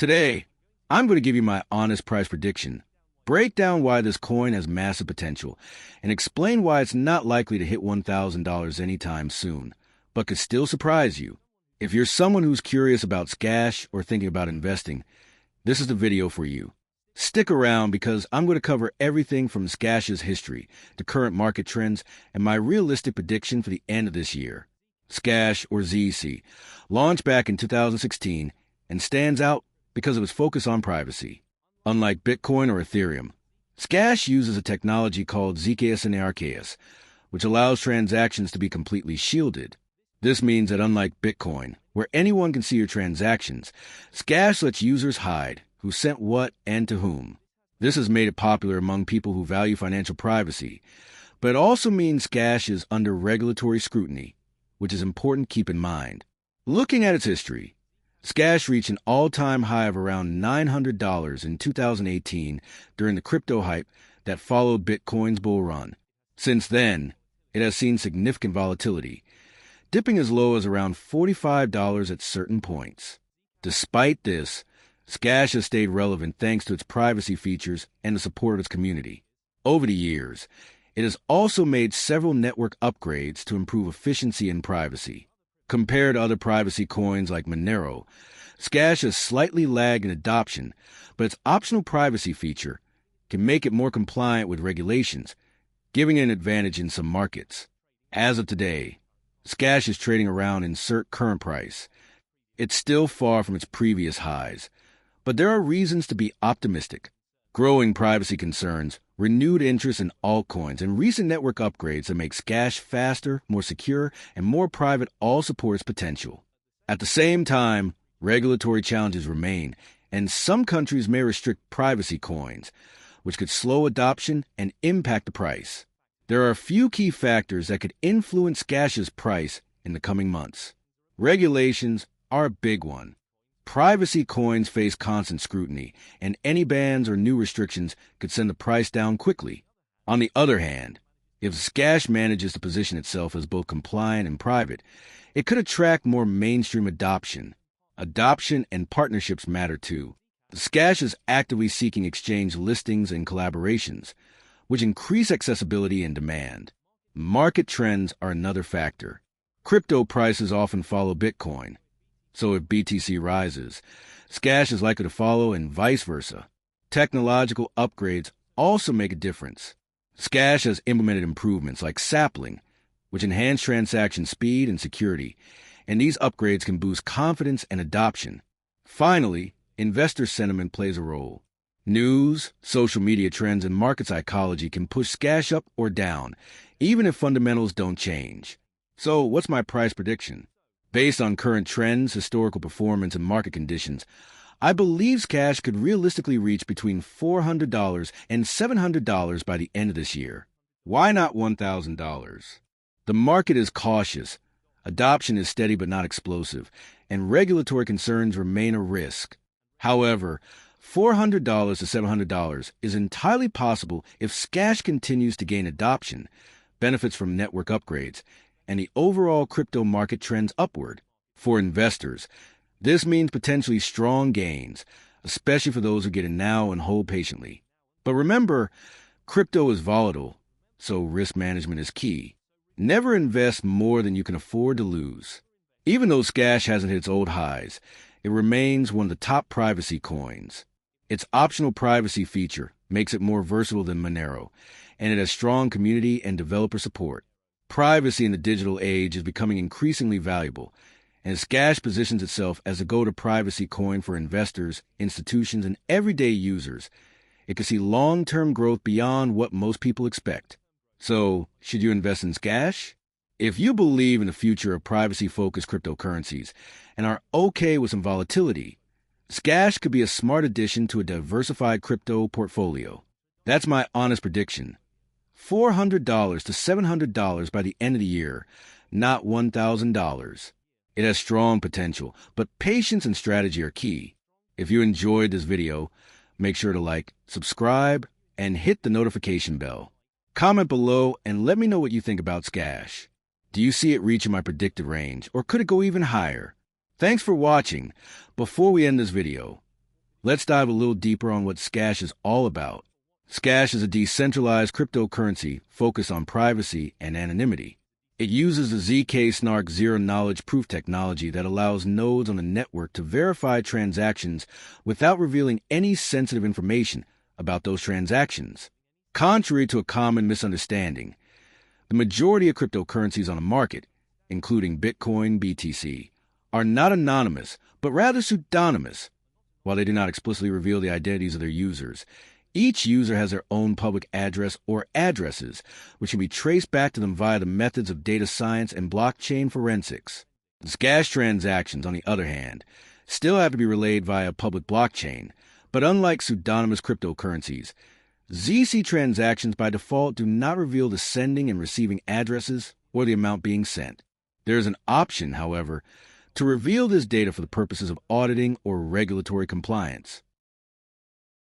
Today, I'm going to give you my honest price prediction, break down why this coin has massive potential, and explain why it's not likely to hit $1,000 anytime soon, but could still surprise you. If you're someone who's curious about Zcash or thinking about investing, this is the video for you. Stick around because I'm going to cover everything from Zcash's history to current market trends and my realistic prediction for the end of this year. Zcash, or ZC, launched back in 2016 and stands out because of its focus on privacy. Unlike Bitcoin or Ethereum, Zcash uses a technology called zk-SNARK, which allows transactions to be completely shielded. This means that unlike Bitcoin, where anyone can see your transactions, Zcash lets users hide who sent what and to whom. This has made it popular among people who value financial privacy, but it also means Zcash is under regulatory scrutiny, which is important to keep in mind. Looking at its history, Zcash reached an all-time high of around $900 in 2018 during the crypto hype that followed Bitcoin's bull run. Since then, it has seen significant volatility, dipping as low as around $45 at certain points. Despite this, Zcash has stayed relevant thanks to its privacy features and the support of its community. Over the years, it has also made several network upgrades to improve efficiency and privacy. Compared to other privacy coins like Monero, Zcash has slightly lagged in adoption, but its optional privacy feature can make it more compliant with regulations, giving it an advantage in some markets. As of today, Zcash is trading around insert current price. It's still far from its previous highs, but there are reasons to be optimistic. Growing privacy concerns, renewed interest in altcoins, and recent network upgrades that make Zcash faster, more secure, and more private all support its potential. At the same time, regulatory challenges remain, and some countries may restrict privacy coins, which could slow adoption and impact the price. There are a few key factors that could influence Zcash's price in the coming months. Regulations are a big one. Privacy coins face constant scrutiny, and any bans or new restrictions could send the price down quickly. On the other hand, if Zcash manages to position itself as both compliant and private, it could attract more mainstream adoption. Adoption and partnerships matter too. Zcash is actively seeking exchange listings and collaborations, which increase accessibility and demand. Market trends are another factor. Crypto prices often follow Bitcoin. So if BTC rises, Zcash is likely to follow and vice versa. Technological upgrades also make a difference. Zcash has implemented improvements like sapling, which enhance transaction speed and security, and these upgrades can boost confidence and adoption. Finally, investor sentiment plays a role. News, social media trends, and market psychology can push Zcash up or down, even if fundamentals don't change. So what's my price prediction? Based on current trends, historical performance, and market conditions, I believe Zcash could realistically reach between $400 and $700 by the end of this year. Why not $1,000? The market is cautious, adoption is steady but not explosive, and regulatory concerns remain a risk. However, $400 to $700 is entirely possible if Zcash continues to gain adoption, benefits from network upgrades, and the overall crypto market trends upward. For investors, this means potentially strong gains, especially for those who get in now and hold patiently. But remember, crypto is volatile, so risk management is key. Never invest more than you can afford to lose. Even though Zcash hasn't hit its old highs, it remains one of the top privacy coins. Its optional privacy feature makes it more versatile than Monero, and it has strong community and developer support. Privacy in the digital age is becoming increasingly valuable, and Zcash positions itself as a go-to privacy coin for investors, institutions, and everyday users. It can see long-term growth beyond what most people expect. So, should you invest in Zcash? If you believe in the future of privacy-focused cryptocurrencies and are okay with some volatility, Zcash could be a smart addition to a diversified crypto portfolio. That's my honest prediction. $400 to $700 by the end of the year, not $1,000. It has strong potential, but patience and strategy are key. If you enjoyed this video, make sure to like, subscribe, and hit the notification bell. Comment below and let me know what you think about Zcash. Do you see it reaching my predicted range, or could it go even higher? Thanks for watching. Before we end this video, Let's dive a little deeper on what Zcash is all about. Zcash is a decentralized cryptocurrency focused on privacy and anonymity. It uses the zk-SNARK zero-knowledge proof technology that allows nodes on the network to verify transactions without revealing any sensitive information about those transactions. Contrary to a common misunderstanding, the majority of cryptocurrencies on the market, including Bitcoin, BTC, are not anonymous, but rather pseudonymous. While they do not explicitly reveal the identities of their users, each user has their own public address or addresses, which can be traced back to them via the methods of data science and blockchain forensics. Zcash transactions, on the other hand, still have to be relayed via a public blockchain, but unlike pseudonymous cryptocurrencies, ZC transactions by default do not reveal the sending and receiving addresses or the amount being sent. There is an option, however, to reveal this data for the purposes of auditing or regulatory compliance.